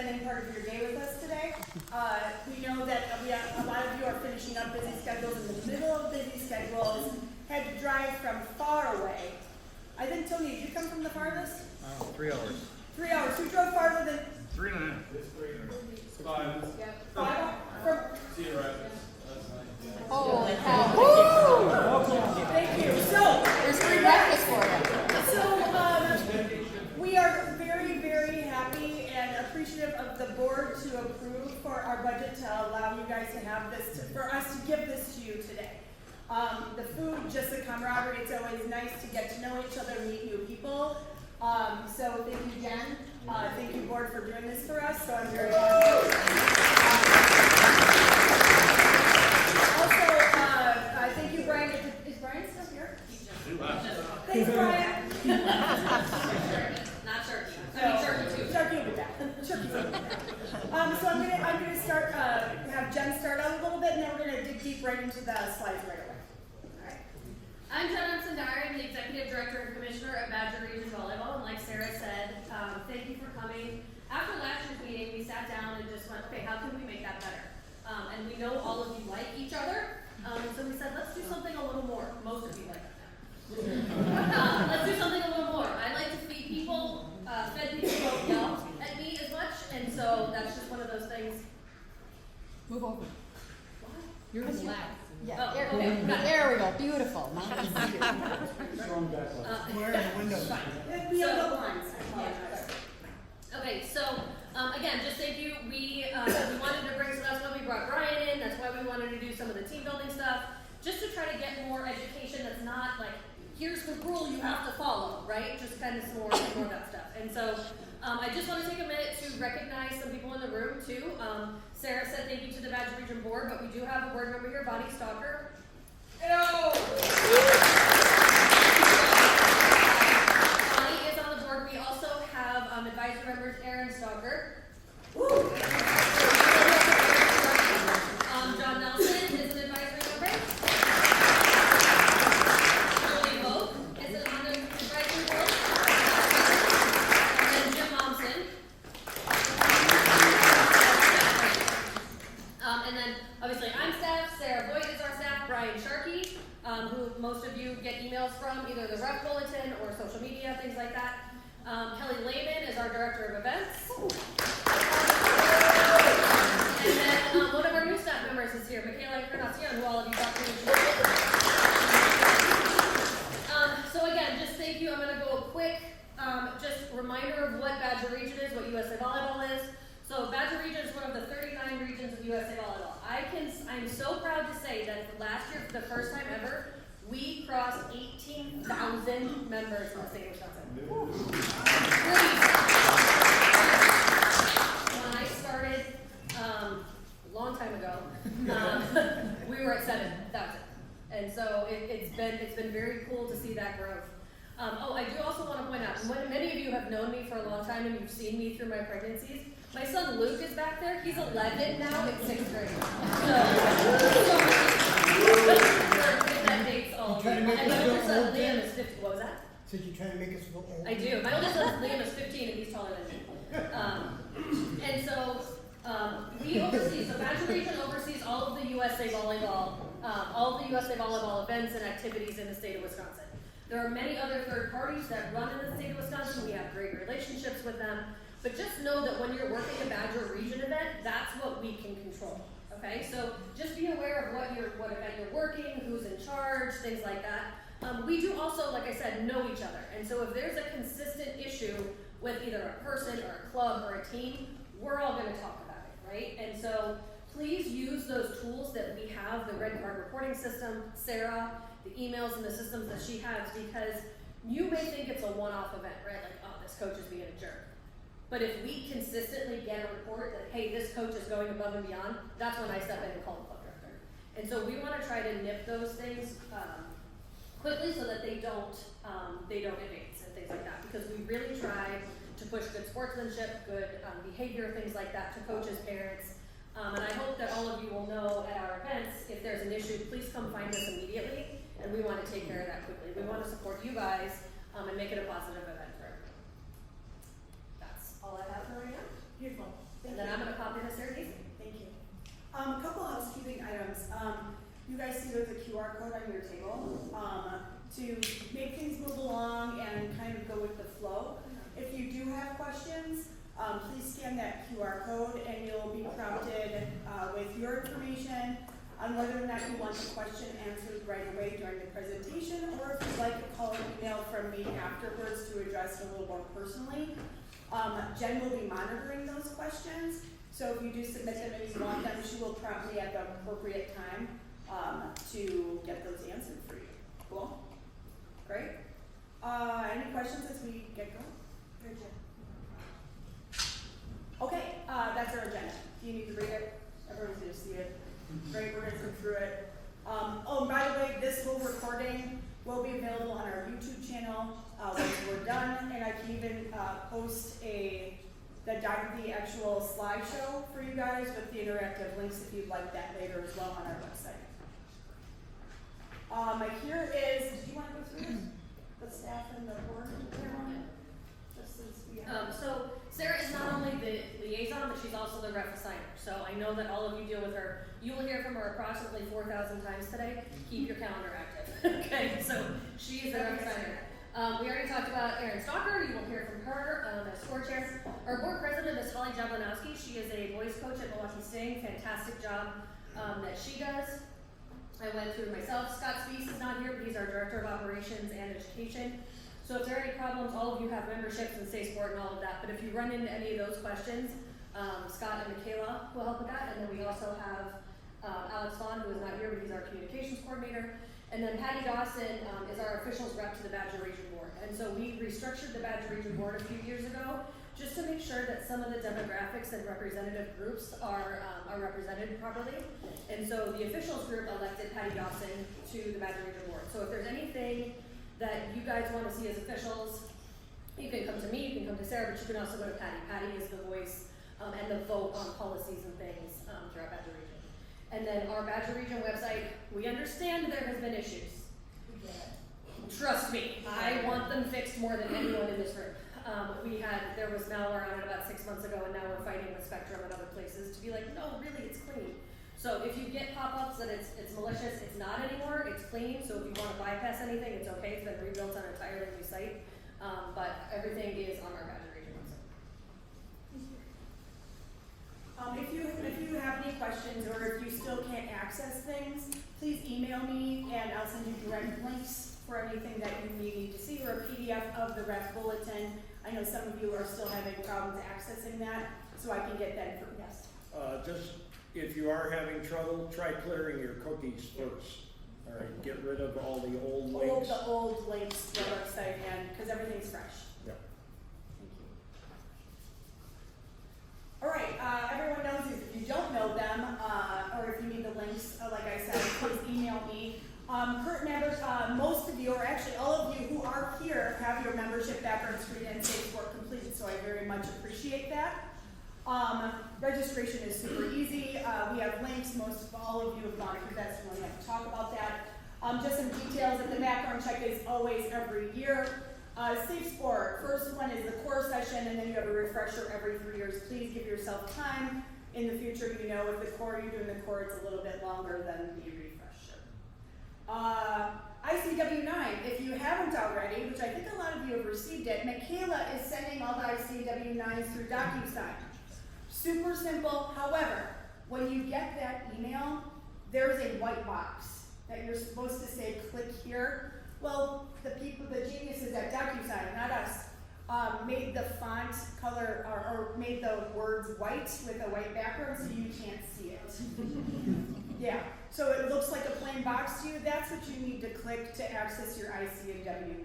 spending part of your day with us today. We know that a lot of you are finishing up busy schedules in the middle of busy schedules, had to drive from far away. I think, Tony, did you come from the farthest? 3 hours. 3 hours. Who drove farther than 3.5. 5. Yep. 5 from 0. Holy cow. Thank you. So, There's free breakfast for you. So, we are very, very happy and appreciative of the board to approve for our budget to allow you guys to have this, for us to give this to you today. The food, just the camaraderie, it's always nice to get to know each other, meet new people. So thank you, Jen. Thank you, board, for doing this for us. So I'm very happy. Also, thank you, Brian. Is Brian still here? Thanks, Brian. Not turkey. No, I mean turkey too. Turkey will be back. Turkey will be back. So I'm gonna start, have Jen start out a little bit, and then we're gonna dig deep right into the slides right away. All right. I'm Jen Upson-Dyer. I'm the Executive Director and Commissioner of Badger Region Volleyball, and like Sarah said, thank you for coming. After last year's meeting, we sat down and just went, okay, how can we make that better? And we know all of you like each other, so we said, let's do something a little more. Most of you like that. Let's do something a little more. I like to feed people. Fed people don't yell at me as much, and so that's just one of those things. Move over. You're Because loud. Yeah. Oh, There, okay. there we go. Beautiful. We're in the windows. We have the lines. I apologize. Okay, so again, just thank you. We wanted to bring, so that's why we brought Brian in. That's why we wanted to do some of the team building stuff, just to try to get more education that's not like, here's the rule you have to follow, right? Just kind of some more of that stuff. And so I just want to take a minute to recognize some people in the room too. Sarah said thank you to the Badger Region Board, but we do have a board member here, Bonnie Stalker. Hello! Bonnie is on the board. We also have advisory members, Aaron Stalker. John Nelson is an advisory member. Julie Vogt is on the advisory board. And then Jim Momsen. And then obviously I'm staff. Sarah Boyd is our staff. Brian Sharkey, who most of you get emails from, either the rep bulletin or social media, things like that. Kelly Lehman is our director of events. And then one of our new staff members is here, Michaela Encarnacion, who all of you got to introduce. So again, just thank you. I'm going to go a quick just reminder of what Badger Region is, what USA Volleyball is. So Badger Region is one of the 39 regions of USA Volleyball. I'm so proud to say that last year, for the first time ever, we crossed 18,000 members in the state of Wisconsin. When I started a long time ago, we were at 7,000, and so it's been very cool to see that growth. I do also want to point out, many of you have known me for a long time and you've seen me through my pregnancies. My son Luke is back there. He's 11 now in 6th grade. That dates all of you. And my older son Liam is 15. What was that? So you're trying to make us look old? I do. My oldest son Liam is 15 and he's taller than me. And so we oversee, so Badger Region oversees all of the USA Volleyball, events and activities in the state of Wisconsin. There are many other third parties that run in the state of Wisconsin. We have great relationships with them. But just know that when you're working a Badger Region event, that's what we can control. Okay, so just be aware of what event you're working, who's in charge, things like that. We do also, like I said, know each other. And so if there's a consistent issue with either a person or a club or a team, we're all going to talk about it, right? And so please use those tools that we have, the red card reporting system, Sarah, the emails and the systems that she has, because you may think it's a one-off event, right? Like, oh, this coach is being a jerk. But if we consistently get a report that, hey, this coach is going above and beyond, that's when I step in and call the club director. And so we want to try to nip those things quickly so that they don't advance and things like that. Because we really try to push good sportsmanship, good behavior, things like that to coaches, parents. And I hope that all of you will know at our events, if there's an issue, please come find us immediately. And we want to take care of that quickly. We want to support you guys and make it a positive event for everyone. That's all I have for right now. Beautiful. with the flow. If you do have questions, please scan that QR code and you'll be prompted with your information on whether or not you want the question answered right away during the presentation, or if you'd like a call or email from me afterwards to address it a little more personally. Jen will be monitoring those questions, so if you do submit them and you want them, she will prompt me at the appropriate time to get those answered for you. Cool? Great. Any questions as we get going? Okay, that's our agenda. Do you need to read it? Everyone's going to see it. Great, we're going to go through it. Oh, by the way, this whole recording will be available on our YouTube channel once we're done, and I can even post the actual slideshow for you guys with the interactive links if you'd like that later as well on our website. Here is, do you want to go through the staff and the board? Just as we have. So Sarah is not only the liaison, but she's also the ref assigner. So I know that all of you deal with her. You will hear from her approximately 4,000 times today. Keep your calendar active. Okay, so she is the ref assigner. We already talked about Erin Stalker. You will hear from her as score chair. Our board president is Holly Jablonowski. She is a voice coach at Milwaukee Sting. Fantastic job that she does. I went through myself. Scott Spees is not here, but he's our director of operations and education. So if there are any problems, all of you have memberships and Stay Sport and all of that. But if you run into any of those questions, Scott and Michaela will help with that. And then we also have Alex Vaughn, who is not here, but he's our communications coordinator. And then Patty Dawson is our officials rep to the Badger Region Board. And so we restructured the Badger Region Board a few years ago just to make sure that some of the demographics and representative groups are represented properly. And so the officials group elected Patty Dawson to the Badger Region Board. So if there's anything that you guys want to see as officials, you can come to me, you can come to Sarah, but you can also go to Patty. Patty is the voice and the vote on policies and things throughout Badger Region. And then our Badger Region website, we understand there has been issues. Trust me, I want them fixed more than anyone in this room. There was malware on it about 6 months ago, and now we're fighting with Spectrum and other places to be like, no, really, it's clean. So if you get pop-ups that it's malicious, it's not anymore, it's clean. So if you want to bypass anything, it's okay. It's been rebuilt on an entirely new site. But everything is on our Badger Region website. If you have any questions or if you still can't access things, please email me and I'll send you direct links for anything that you may need to see, or a PDF of the ref bulletin. I know some of you are still having problems accessing that, so I can get that for yes. Just if you are having trouble, try clearing your cookies first. All right, get rid of all the old links. The old links to the website, and because everything's fresh. Yeah. Thank you. All right, everyone knows these. If you don't know them, or if you need the links, like I said, please email me. Current members, most of you, or actually all of you who are here, have your membership background screen and Safe Sport completed, so I very much appreciate that. Registration is super easy. We have links. Most of all of you have gone through that, so we don't have to talk about that. Just some details that the background check is always every year. Safe Sport, first one is the core session, and then you have a refresher every 3 years. Please give yourself time. In the future, you know, if the core, you're doing the core, it's a little bit longer than the refresher. ICW 9, if you haven't already, which I think a lot of you have received it, Michaela is sending all the ICW 9s through DocuSign. Super simple. However, when you get that email, there's a white box that you're supposed to say, click here. Well, the geniuses at DocuSign, not us, made the font color, or made the words white with a white background so you can't see it. Yeah, so it looks like a plain box to you. That's what you need to click to access your ICW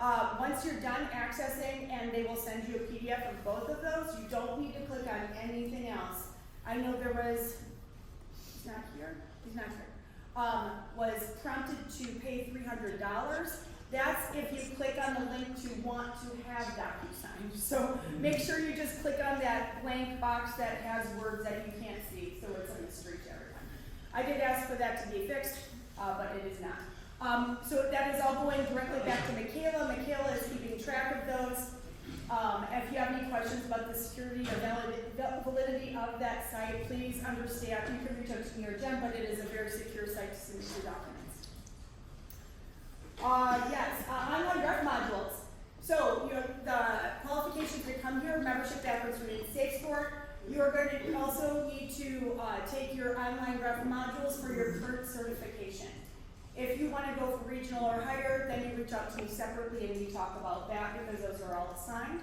9. Once you're done accessing, and they will send you a PDF of both of those, you don't need to click on anything else. I know there was, he's not here, was prompted to pay $300. That's if you click on the link to want to have DocuSign. So make sure you just click on that blank box that has words that you can't see, so it's a mystery to everyone. I did ask for that to be fixed, but it is not. So that is all going directly back to Michaela. Michaela is keeping track of those. If you have any questions about the security or validity of that site, please understand. You can reach out to me or Jen, but it is a very secure site to submit your documents. Yes, online ref modules. So, the qualifications to come here, membership backwards we need Safe Sport. You are going to also need to take your online ref modules for your current certification. If you want to go for regional or higher, then you reach out to me separately and we talk about that because those are all assigned.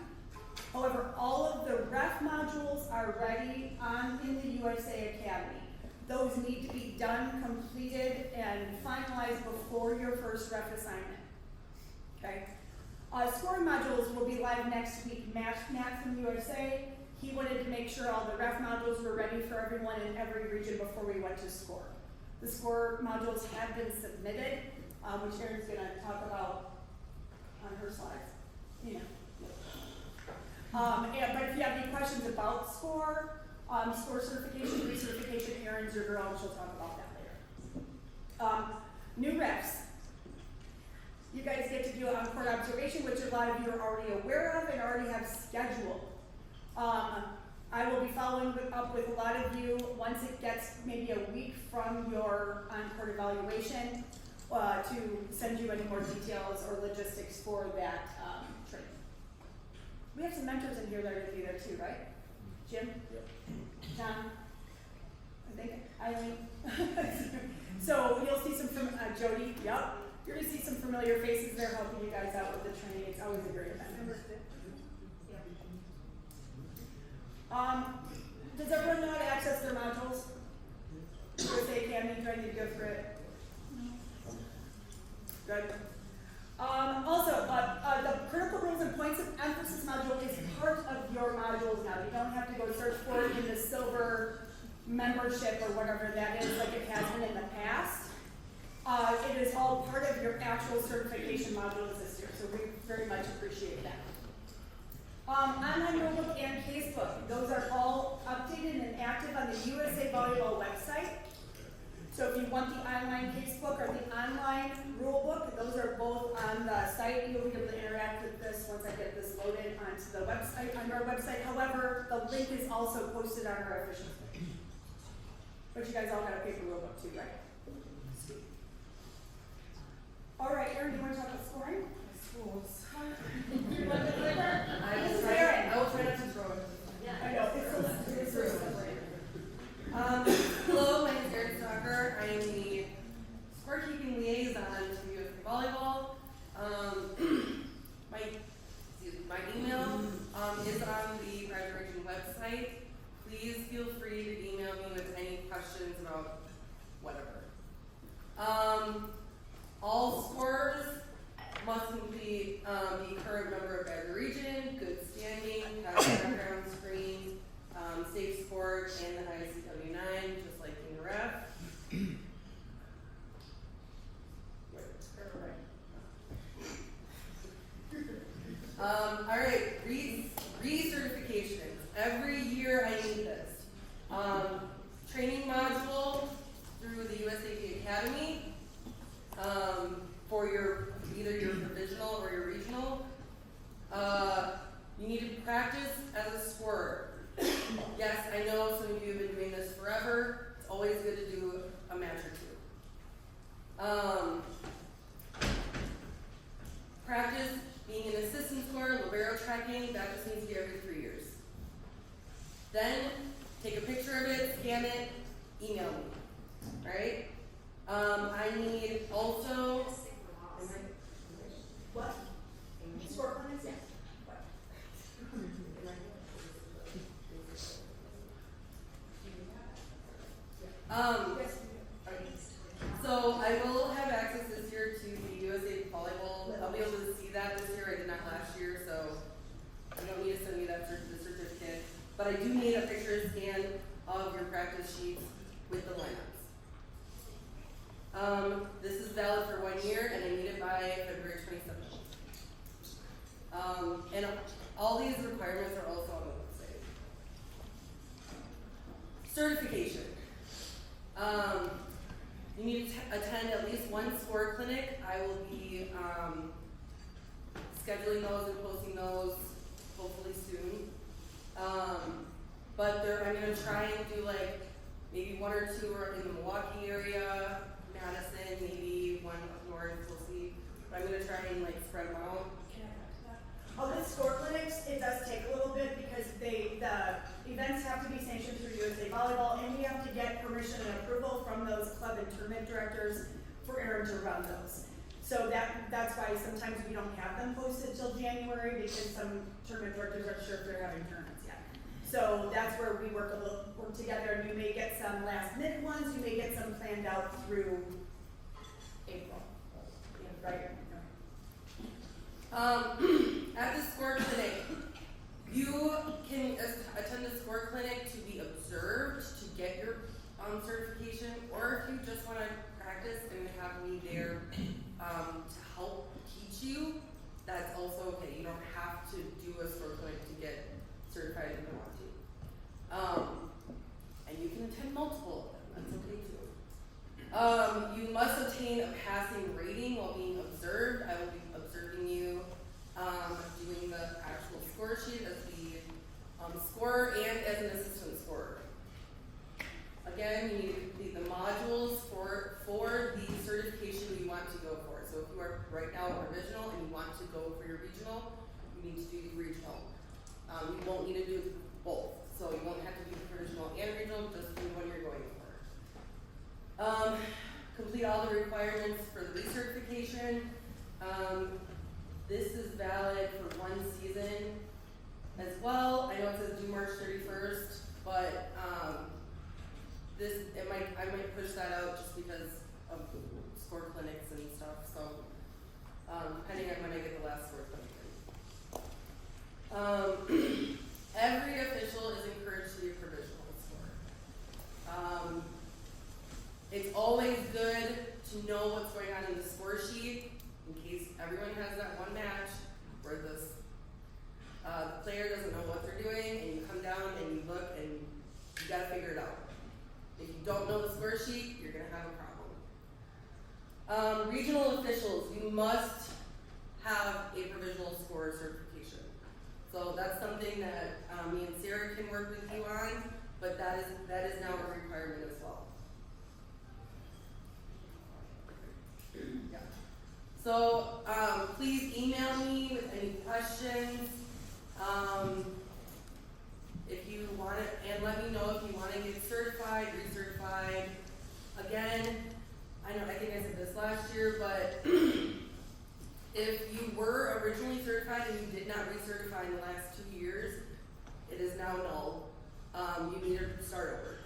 However, all of the ref modules are ready in the USA Academy. Those need to be done, completed, and finalized before your first ref assignment. Okay? Scoring modules will be live next week. Matt from USA, he wanted to make sure all the ref modules were ready for everyone in every region before we went to score. The score modules have been submitted, which Erin's going to talk about on her slides. But if you have any questions about score certification, recertification, Erin's your girl, and she'll talk about that later. New refs. You guys get to do on-court observation, which a lot of you are already aware of and already have scheduled. I will be following up with a lot of you once it gets maybe a week from your on-court evaluation to send you any more details or logistics for that training. We have some mentors in here that are going to be there too, right? Jim? Yep. John? I think Eileen. So you'll see some from Jody. Yep. You're going to see some familiar faces there helping you guys out with the training. It's always a great event. Does everyone know how to access their modules? USA Academy, do I need to go through it? Good. Also, the critical rules and points of emphasis module is part of your modules now. You don't have to go search for it in the silver membership or whatever that is like it has been in the past. It is all part of your actual certification modules this year, so we very much appreciate that. Online rulebook and casebook, those are all updated and active on the USA Volleyball website. So if you want the online casebook or the online rulebook, those are both on the site. You'll be able to interact with this once I get this loaded onto the website, on our website. However, the link is also posted on our official page. But you guys all got a paper rulebook too, right? All right, Erin, do you want to talk about scoring? Schools. You want to deliver? I This is will Erin. try not to throw it. I know, it's so separated. Hello, my name is Erin Stalker. I am the scorekeeping liaison to USA Volleyball. My email is on the graduation website. Please feel free to email me with any questions about whatever. All scorers must complete the current member of every region, good standing, have background screen, safe sport, and the ICW9, just like in the ref. All right, recertifications. Every year I need this. Training module through the USA Academy for either your provisional or your regional. You need to practice as a scorer. Yes, I know some of you have been doing this forever. It's always good to do a match or two. Practice being an assistant scorer, libero tracking, that just needs to be every 3 years. Then take a picture of it, scan it, email me. Alright? I need also What? Score clinics? Yeah. What? Yes. So I will have access this year to the USA Volleyball. I'll be able to see that this year. I did not last year, so you don't need to send me that the certificate. But I do need a picture scan of your practice sheets with the lineups. This is valid for 1 year, and I need it by February 27th. And all these requirements are also on the website. Certification. You need to attend at least one score clinic. I will be scheduling those and posting those hopefully soon. But I'm going to try and do like maybe 1 or 2 are in the Milwaukee area, Madison, maybe 1 up north, we'll see. But I'm going to try and like spread them out. tournament directors for Aaron to run those. So that's why sometimes we don't have them posted till January, because some tournament directors aren't sure if they're having tournaments yet. So that's where we work together, and you may get some last minute ones, you may get some planned out through April. Yeah, right? At the score clinic, you can attend the score clinic to be observed, to get your certification, or if you just want to practice and have me there to help teach you, that's also okay. You don't have to do a score clinic to get certified if you want to. And you can attend multiple of them, that's okay too. You must obtain a passing rating while being observed. I will be observing you, doing the actual score sheet as the scorer and as an assistant scorer. Again, you need to complete the modules for the certification you want to go for. So if you are right now a provisional and you want to go for your regional, you need to do the regional. You won't need to do both. So you won't have to do the provisional and regional, just do the one you're going for. Complete all the requirements for the recertification. This is valid for 1 season as well. I know it says due March 31st, but I might push that out just because of score clinics and stuff. So depending on when I get the last score clinic in. Every official is encouraged to be a provisional scorer. It's always good to know what's going on in the score sheet in case everyone has that one match where the player doesn't know what they're doing, and you come down and you look and you gotta figure it out. If you don't know the score sheet, you're gonna have a problem. Regional officials, you must have a provisional scorer certification. So that's something that me and Sarah can work with you on, but that is now a requirement as well. Yeah. So please email me with any questions. If you want it, and let me know if you want to get certified, recertified. Again, I think I said this last year, but if you were originally certified and you did not recertify in the last 2 years, it is now null. You need to start over.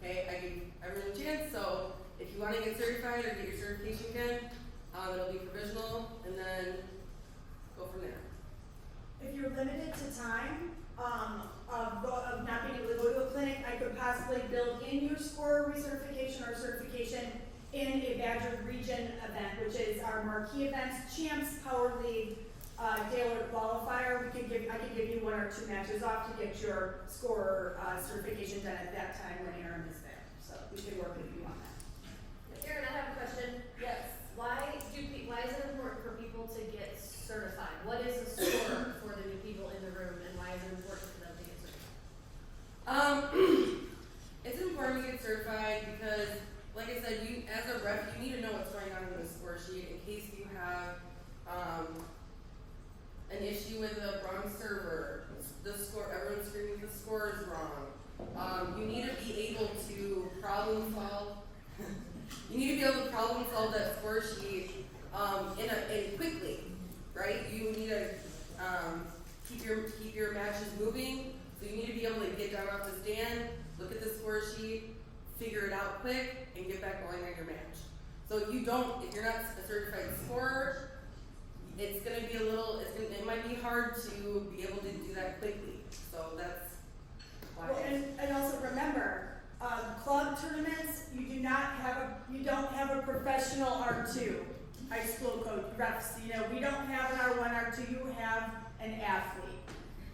Okay, I give everyone a chance, so if you want to get certified or get your certification again, it'll be provisional, and then go from there. If you're limited to time, of not being able to go to a clinic, I could possibly build in your score recertification or certification in a Badger Region event, which is our marquee events, Champs, Power League, Daler Qualifier. I could give you 1 or 2 matches off to get your score certification done at that time when Aaron is there. So we can work with you on that. Aaron, I have a question. Yes. Why is it important for people to get certified? What is a score for the new people in the room, and why is it important for them to get certified? It's important to get certified because, like I said, you as a ref, you need to know what's going on in the score sheet in case you have an issue with a wrong server. The score, everyone's screaming the score is wrong. You need to be able to problem solve. You need to be able to problem solve that score sheet in quickly, right? You need to keep your matches moving. So you need to be able to get down off the stand, look at the score sheet, figure it out quick, and get back going on your match. So if you're not a certified scorer, it's gonna be it might be hard to be able to do that quickly. So that's why. Well, and also remember, club tournaments, you don't have a professional R2 high school coach refs. We don't have an R1, R2. You have an athlete.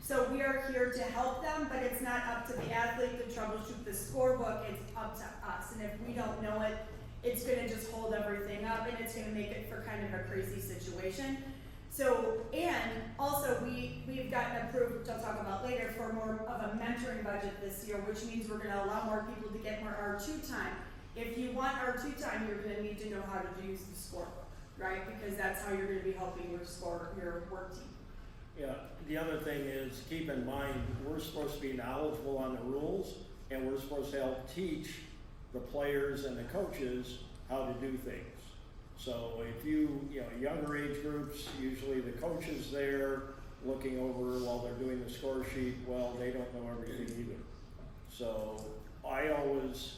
So we are here to help them, but it's not up to the athlete to troubleshoot the scorebook. It's up to us. And if we don't know it, it's going to just hold everything up, and it's going to make it for kind of a crazy situation. So, and also we've gotten approved, which I'll talk about later, for more of a mentoring budget this year, which means we're going to allow more people to get more R2 time. If you want R2 time, you're going to need to know how to use the scorebook, right? Because that's how you're going to be helping your work team. Yeah, the other thing is, keep in mind, we're supposed to be knowledgeable on the rules, and we're supposed to help teach the players and the coaches how to do things. So if you know, younger age groups, usually the coach is there looking over while they're doing the score sheet. Well, they don't know everything either. So I always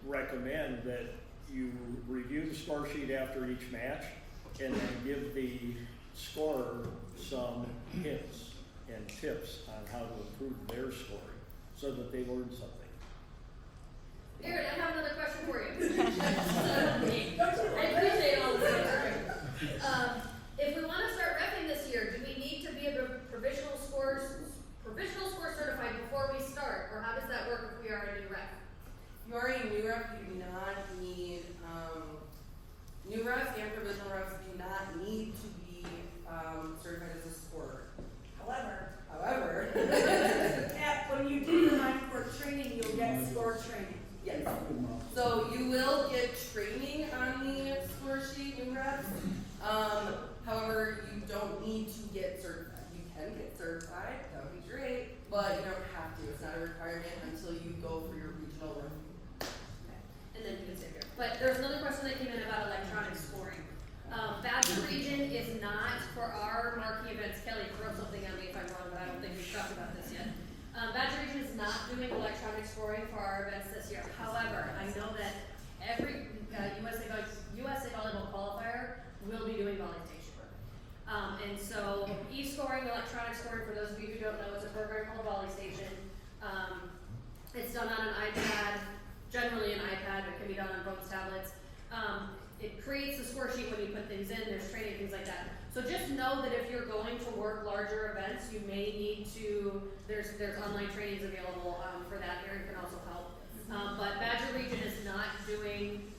recommend that you review the score sheet after each match and then give the scorer some hints and tips on how to improve their scoring so that they learn something. Aaron, I have another question for you. I appreciate all this answering. If we want to start repping this year, do we need to be a provisional score certified before we start, or how does that work if we are a new rep? If you are a new rep, you do not need, new reps and provisional reps do not need to be certified as a scorer. However, When you do the mind court training, you'll get score training. yes. So you will get training on the score sheet, new reps. However, you don't need to get certified. You can get certified, that would be great, but you don't have to. It's not a requirement until you go for your regional review. And then you can sit here. But there's another question that came in about electronic scoring. Badger Region is not for our marquee events. Kelly, throw something at me if I'm wrong, but I don't think we've talked about this yet. Badger Region is not doing electronic scoring for our events this year. However, I know that every USA Volleyball qualifier will be doing Volley Station. And so e-scoring, electronic scoring, for those of you who don't know, is a program called Volley Station. It's done on an iPad, generally an iPad, but it can be done on both tablets. It creates the score sheet when you put things in, there's training, things like that. So just know that if you're going to work larger events, you may need to, there's online trainings available for that. Aaron can also help. But Badger Region is not doing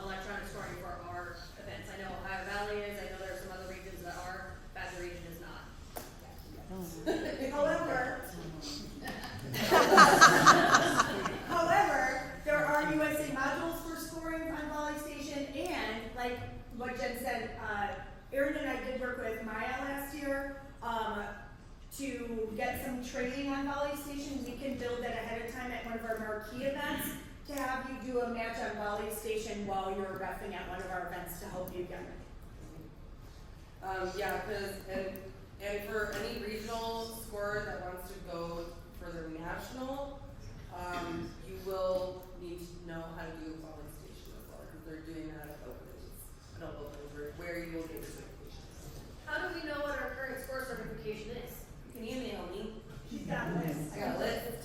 electronic scoring for our events. I know Ohio Valley is, I know there are some other regions that are, Badger Region is not. However, there are USA modules for scoring on Volley Station, and like what Jen said, Erin and I did work with Maya last year to get some training on Volley Station. We can build that ahead of time at one of our marquee events to have you do a match on Volley Station while you're reffing at one of our events to help you get it. Yeah, because and for any regional scorer that wants to go for their national, you will need to know how to do a Volley Station as well, because they're doing that at opens, where you will get your certification. How do we know what our current score certification is? You can email me. She's got a list. I got a list.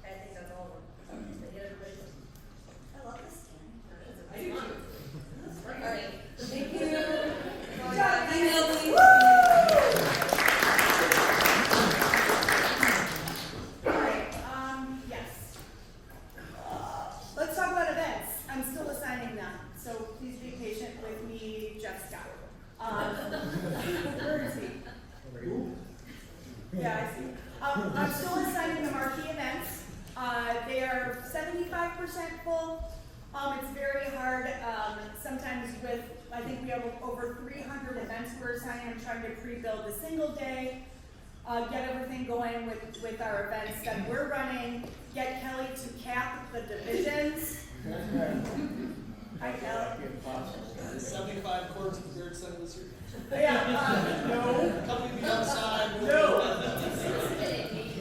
I think that's all of them. They get everybody. I love this game. I do too. All right. Thank you. Good job. Email me. Alright, yes. Let's talk about events. I'm still assigning them, so please be patient with me, Jeff Scott. Where is he? Yeah, I see. I'm still assigning the marquee events. They are 75% full. It's very hard, sometimes with, I think we have over 300 events we're assigning. I'm trying to pre-build a single day, get everything going with our events that we're running, get Kelly to cap the divisions. Hi, Kelly. 75 courts in the third center this year. Yeah, no. Coming to the outside.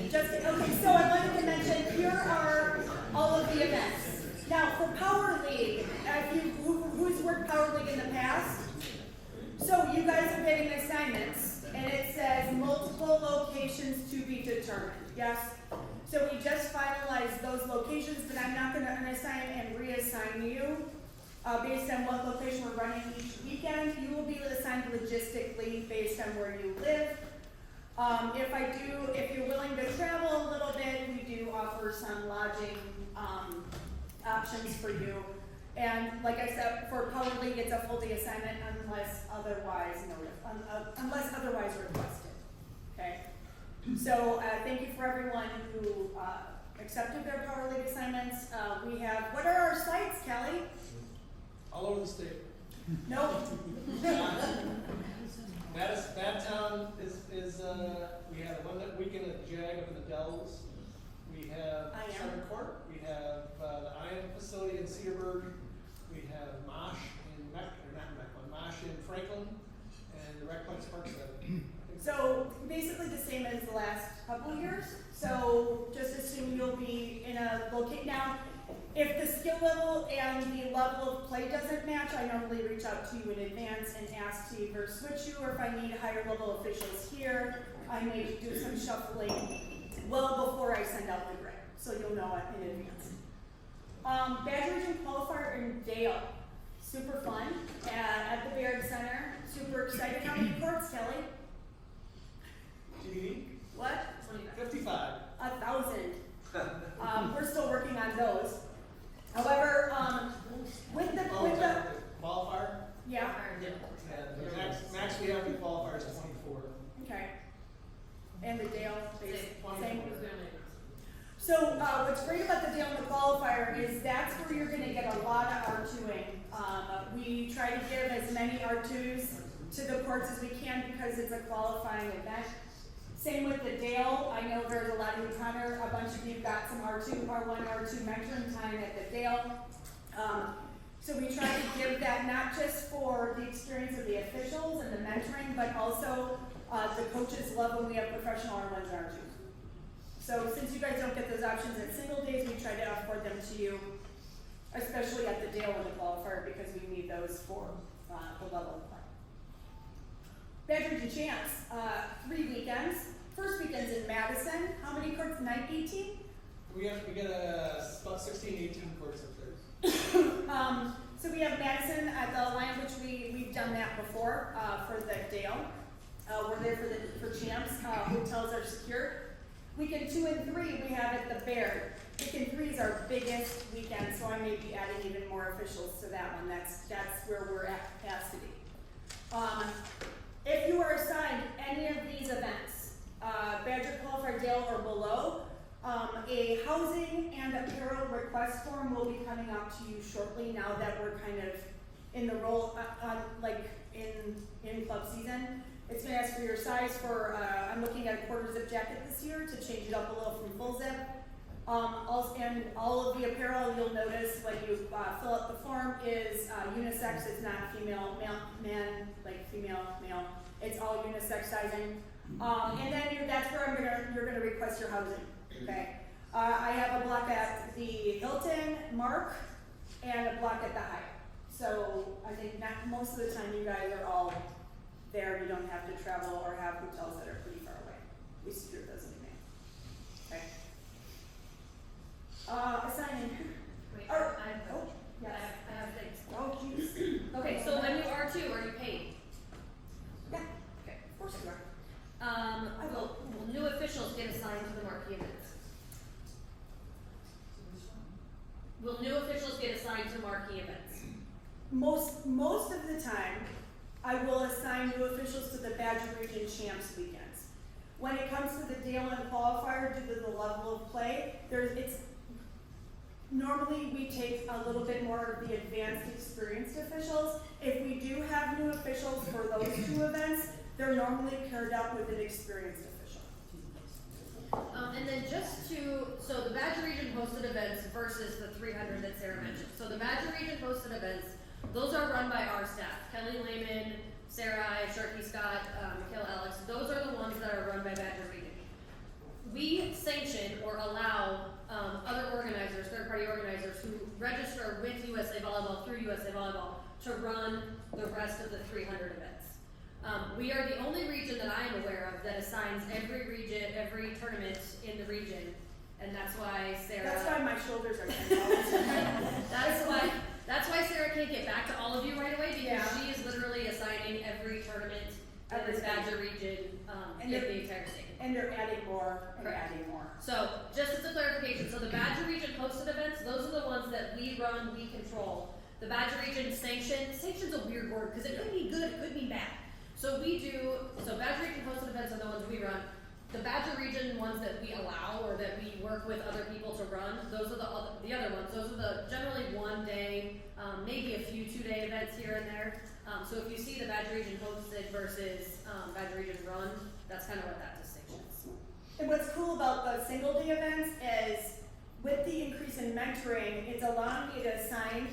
Okay, so I wanted to mention, here are all of the events. Now, for Power League, who's worked Power League in the past? So you guys are getting assignments, and it says multiple locations to be determined, yes? So we just finalized those locations, but I'm not gonna unassign and reassign you. Based on what location we're running each weekend, you will be assigned logistically based on where you live. If you're willing to travel a little bit, we do offer some lodging options for you. And like I said, for Power League, it's a full day assignment unless otherwise requested. Okay. So thank you for everyone who accepted their Power League assignments. We have, what are our sites, Kelly? All over the state. Nope. Badtown is we had one that weekend at Jag up in the Dells. We have I am. Center Court, we have, the IM facility in Cedarburg, we have Mosh in Mosh in Franklin, and the Recplex Park Center. So basically the same as the last couple of years. So just assume you'll be in a location. Now, if the skill level and the level of play doesn't match, I normally reach out to you in advance and ask to either switch you, or if I need higher level officials here, I may do some shuffling well before I send out the grid. So you'll know it in advance. Badger Region qualifier in Dale. Super fun at the Baird Center. Super excited. How many courts, Kelly? TBD, What? 55. 1,000. We're still working on those. However, with the Qualifier? yeah, Yeah, the max we have in qualifier is 24. okay. And the Dale, same. 24. So what's great about the Dale and the qualifier is that's where you're going to get a lot of R2ing. We try to give as many R2s to the courts as we can because it's a qualifying event. Same with the Dale. I know there's a lot of you, Connor, a bunch of you got some R2, R1, R2 mentoring time at the Dale. So we try to give that not just for the experience of the officials and the mentoring, but also the coaches love when we have professional R1s and R2s. So since you guys don't get those options at single days, we try to afford them to you, especially at the Dale and the qualifier, because we need those for the level of play. Badger Region Champs, 3 weekends. First weekend's in Madison. How many courts? 18? We get about 16, 18 courts up there. So we have Madison at the Lion, which we've done that before for the Dale. We're there for champs. Hotels are secured. Weekend 2 and 3 we have at the Baird. Weekend 3 is our biggest weekend, so I may be adding even more officials to that one. That's where we're at capacity. If you are assigned any of these events, Badger Qualifier, Dale, or below, a housing and apparel request form will be coming out to you shortly now that we're kind of in the role, in club season. It's going to ask for your size for, I'm looking at a quarter zip jacket this year to change it up a little from full zip. And all of the apparel you'll notice when you fill out the form is unisex. It's not female, man, like female, male. It's all unisex sizing. And then that's where you're gonna request your housing. Okay. I have a block at the Hilton, Mark, and a block at the Hyatt. So I think most of the time you guys are all there. You don't have to travel or have hotels that are pretty far away. We secure those in advance. Okay. Assigning. Wait, Or, I have, oh, yes. I have things. Oh, jeez. Okay, so when you R2, are you paid? Yeah, Okay. of course you are. Will new officials get assigned to the marquee events? Will new officials get assigned to marquee events? Most of the time, I will assign new officials to the Badger Region Champs weekends. When it comes to the Dale and qualifier, due to the level of play, normally we take a little bit more of the advanced experienced officials. If we do have new officials for those 2 events, they're normally paired up with an experienced official. And then so the Badger Region hosted events versus the 300 that Sarah mentioned. So the Badger Region hosted events, those are run by our staff. Kelly Lehman, Sarah, Sharky Scott, Mikhail Alex, those are the ones that are run by Badger Region. We sanction or allow other organizers, third-party organizers who register with USA Volleyball through USA Volleyball to run the rest of the 300 events. We are the only region that I am aware of that assigns every tournament in the region, and that's why Sarah. That's why my shoulders are bent. That's why Sarah can't get back to all of you right away, because Yeah. she is literally assigning every tournament in this Badger region in the entire state. And they're adding more and Correct. adding more. So, just as a clarification, so the Badger Region hosted events, those are the ones that we run, we control. The Badger Region sanction's a weird word, because it could be good, it could be bad. So Badger Region hosted events are the ones we run. The Badger Region ones that we allow or that we work with other people to run, those are the other ones. Those are the generally 1 day, maybe a few 2-day events here and there. So if you see the Badger Region hosted versus Badger Region run, that's kind of what that distinction is. And what's cool about the single day events is with the increase in mentoring, it's allowing me to assign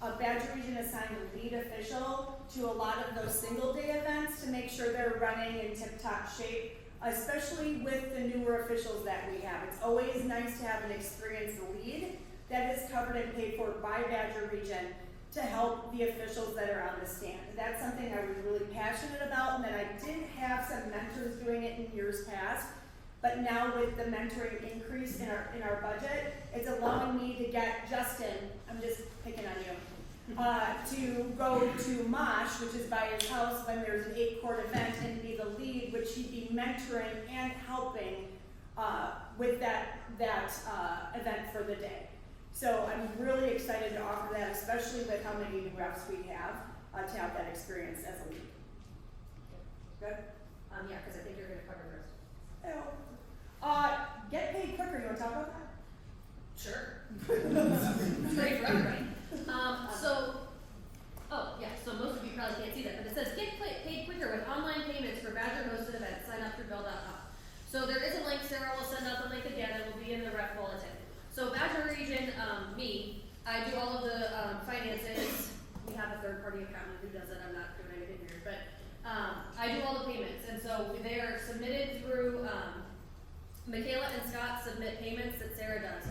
a Badger Region assigned lead official to a lot of those single day events to make sure they're running in tip-top shape, especially with the newer officials that we have. It's always nice to have an experienced lead that is covered and paid for by Badger Region to help the officials that are on the stand. That's something I was really passionate about, and then I did have some mentors doing it in years past. But now with the mentoring increase in our budget, it's allowing me to get Justin, I'm just picking on you, to go to Mosh, which is by his house when there's an 8-court event, and be the lead, which he'd be mentoring and helping with that event for the day. So I'm really excited to offer that, especially with how many new reps we have, to have that experience as a lead. Good? Yeah, because I think you're gonna cover first. Get paid quicker, you wanna talk about that? Sure. It's great for everybody. So most of you probably can't see that, but it says get paid quicker with online payments for Badger hosted events. Sign up through Bill.com. So there is a link. Sarah will send out the link again. It will be in the rep bulletin. So Badger Region, I do all of the finances. We have a third-party accountant who does it. I'm not doing anything weird, but I do all the payments, and so they are submitted through. Michaela and Scott submit payments that Sarah does.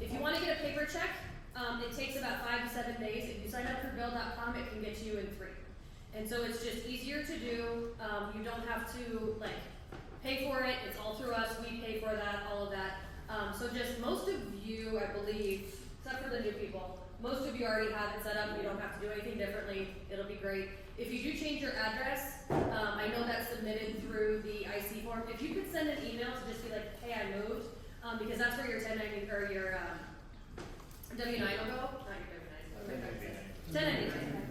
If you want to get a paper check, it takes about 5 to 7 days. If you sign up through Bill.com, it can get to you in 3. And so it's just easier to do. You don't have to pay for it. It's all through us. We pay for that, all of that. So just most of you, I believe, except for the new people, most of you already have it set up. You don't have to do anything differently. It'll be great. If you do change your address, I know that's submitted through the IC form. If you could send an email to just be like, hey, I moved, because that's where your 1090 or your W-9 will go. Not your W-9. 1099.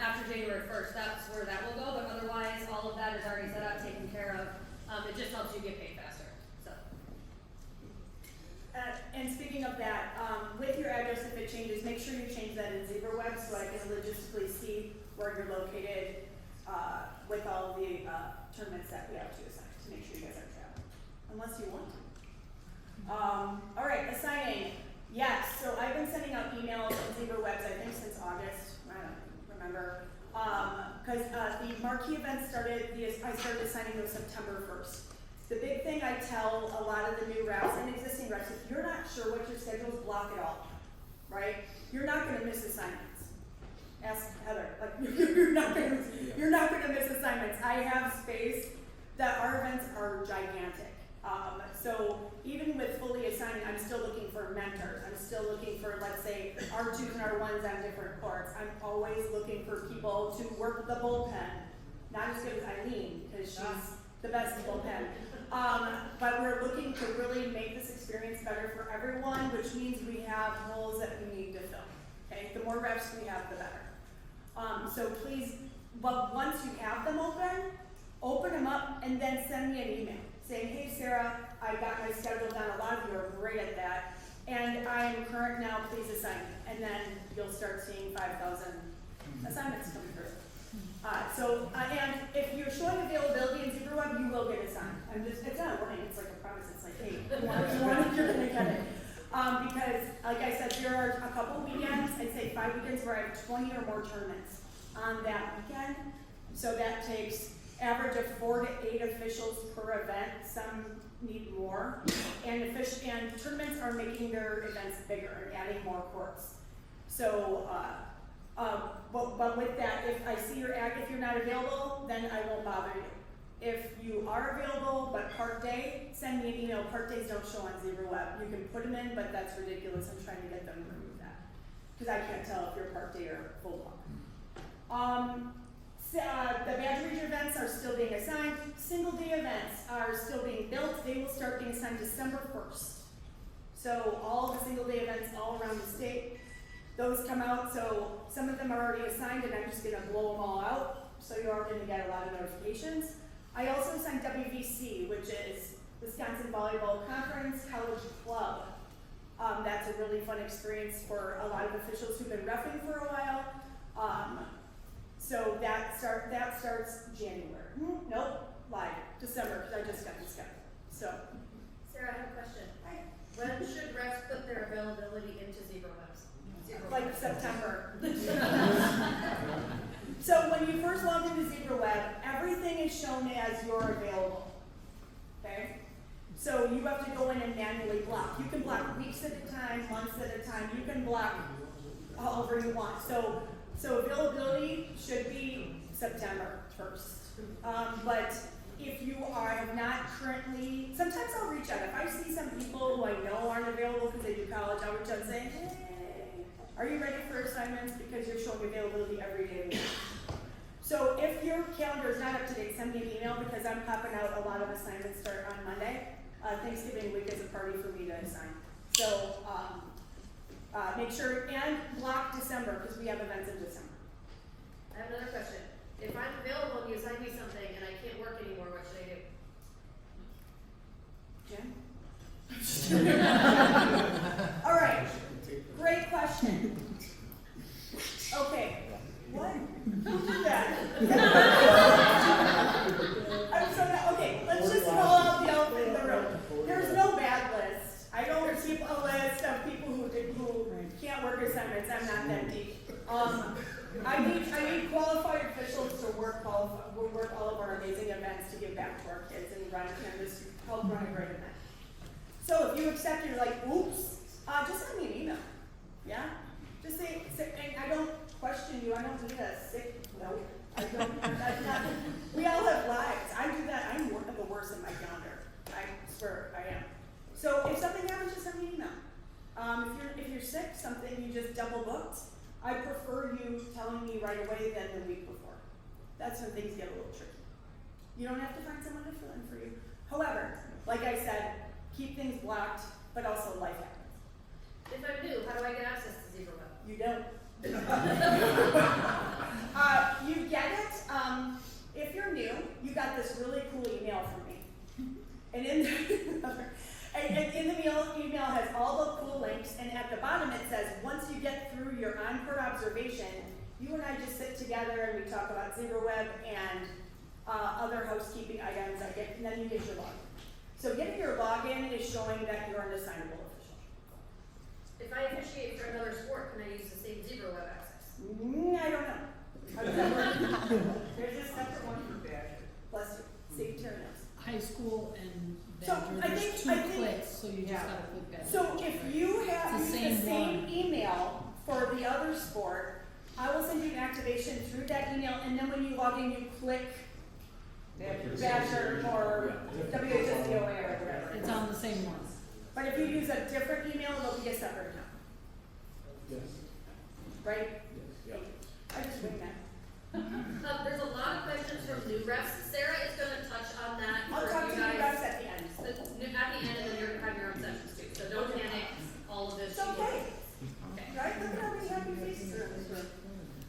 After January 1st, that's where that will go. But otherwise, all of that is already set up, taken care of. It just helps you get paid faster. So. And speaking of that, with your address, if it changes, make sure you change that in ZebraWeb so I can logistically see where you're located with all the tournaments that we have to assign to make sure you guys are traveling, unless you want to. All right, assigning. Yes, so I've been sending out emails and ZebraWebs, I think since August, I don't remember, because the marquee event started, I started assigning those September 1st. The big thing I tell a lot of the new reps and existing reps, if you're not sure what your schedule is, block it off, right? You're not going to miss assignments. Ask Heather. You're not going to miss assignments. I have space. Our events are gigantic. So even with fully assigning, I'm still looking for mentors. I'm still looking for, let's say, R2s and R1s on different courts. I'm always looking for people to work the bullpen. Not as good as Eileen, because she's the best bullpen. But we're looking to really make this experience better for everyone, which means we have roles that we need to fill. Okay, the more reps we have, the better. So please, but once you have them open them up and then send me an email saying, hey Sarah, I got my schedule done. A lot of you are great at that. And I am current now, please assign me. And then you'll start seeing 5,000 assignments come through. And if you're showing availability in ZebraWeb, you will get assigned. It's not a warning, it's like a promise. It's like, hey, you're gonna get it. Because, like I said, there are a couple weekends, I'd say 5 weekends, where I have 20 or more tournaments on that weekend. So that takes average of 4 to 8 officials per event. Some need more. And tournaments are making their events bigger and adding more courts. So, but with that, if I see if you're not available, then I won't bother you. If you are available, but part day, send me an email. Part days don't show on ZebraWeb. You can put them in, but that's ridiculous. I'm trying to get them to remove that. Because I can't tell if you're part day or full block. The Badger Region events are still being assigned. Single day events are still being built. They will start being assigned December 1st. So all the single day events all around the state, those come out. So some of them are already assigned and I'm just gonna blow them all out. So you are gonna get a lot of notifications. I also assigned WVC, which is Wisconsin Volleyball Conference College Club. That's a really fun experience for a lot of officials who've been reffing for a while. So that starts January. Nope, lied. December, because I just got the schedule. So shown as you're available, okay? So you have to go in and manually block. You can block weeks at a time, months at a time, you can block however you want. So availability should be September 1st. But if you have not currently, sometimes I'll reach out. If I see some people who I know aren't available because they do college, I'll reach out and say, hey, are you ready for assignments? Because you're showing availability every day of the week. So if your calendar is not up to date, send me an email because I'm popping out a lot of assignments start on Monday. Thanksgiving week is a party for me to assign. So make sure and block December because we have events in December. I have another question. If I'm available and you assign me something and I can't work anymore, what should I do? Jen? All right, great question. Okay, what? Who did that? I'm so not, okay, let's just roll out the elephant in the room. There's no bad list. I don't keep a list of people who can't work assignments. I'm not that deep. I need qualified officials to work all of our amazing events to give back to our kids and help run a great event. So if you accept it, you're like, oops, just send me an email. Yeah? Just say, and I don't question you. I don't need a sick note. I don't, that's not, we all have lives. I do that. I'm one of the worst in my calendar. I swear I am. So if something happens, just send me an email. If you're sick, something you just double booked, I prefer you telling me right away than the week before. That's when things get a little tricky. You don't have to find someone to fill in for you. However, like I said, keep things blocked, but also life happens. If I'm new, how do I get access to Zebra Web? You don't. You get it. If you're new, you got this really cool email from me. And in the email has all the cool links, and at the bottom it says, once you get through your on-court observation, you and I just sit together and we talk about Zebra Web and other housekeeping items, and then you get your login. So getting your login is showing that you're an assignable official. If I officiate for another sport, can I use the same Zebra Web access? I don't know. How does that work? There's a separate one for Badger. Bless you. Save knows. High school and So, Badger, I there's think- two clicks, so you just gotta click Badger. So if you have It's the used the same same email for the other sport, I will send you an activation through that email, and then when you log in, you click Badger or WHSDOA or whatever. It's on the same one. But if you use a different email, it'll be a separate account, Yes. right? Yes. I just wing that. There's a lot of questions from new refs. Sarah is going to touch on that I'll for talk you to you guys. guys at the end. At the end, and then you're going to have your own sessions too. So don't panic. All of this. It's okay, Okay. right? Look at how many happy faces are in this room.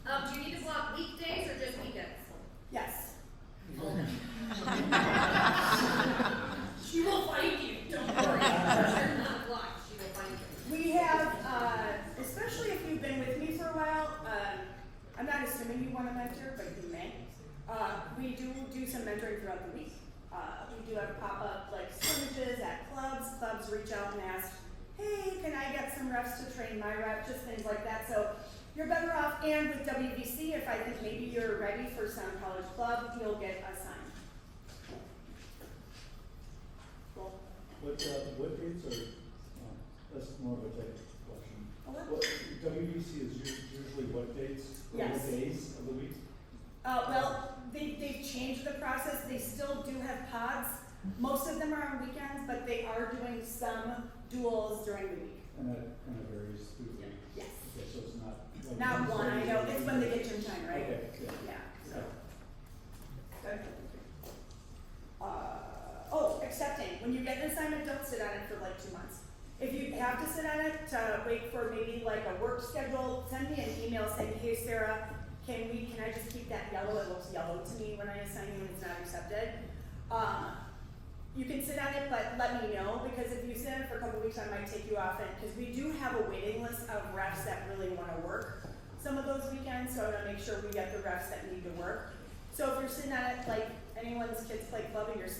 Do you need to block weekdays or just weekends? Yes. She will find you. Don't worry. You're not blocked. She will find you. We have, especially if you've been with me for a while, I'm not assuming you want to mentor, but you may. We do some mentoring throughout the week. We do have pop-up like scrimmages at clubs. Clubs reach out and ask, hey, can I get some reps to train my rep? Just things like that. So you're better off. And with WVC, if I think maybe you're ready for some college club, you'll get assigned. Cool. What dates are, that's more of a technical question. Okay. What, WBC is usually what dates, or Yes. what days of the week? Well, they've changed the process. They still do have pods. Most of them are on weekends, but they are doing some duels during the week. And that kind of varies through the week? Yes. Okay, so it's not. like Not one, I know. Wednesday. It's when they get gym time, right? Okay, yeah. Yeah, so. Good. Accepting. When you get an assignment, don't sit on it for like 2 months. If you have to sit on it to wait for maybe like a work schedule, send me an email saying, hey Sarah, can I just keep that yellow? It looks yellow to me when I assign you and it's not accepted. You can sit on it, but let me know, because if you sit on it for a couple weeks, I might take you off it, because we do have a waiting list of refs that really want to work some of those weekends, so I want to make sure we get the refs that need to work. So if you're sitting on it, like anyone's kids play club and you're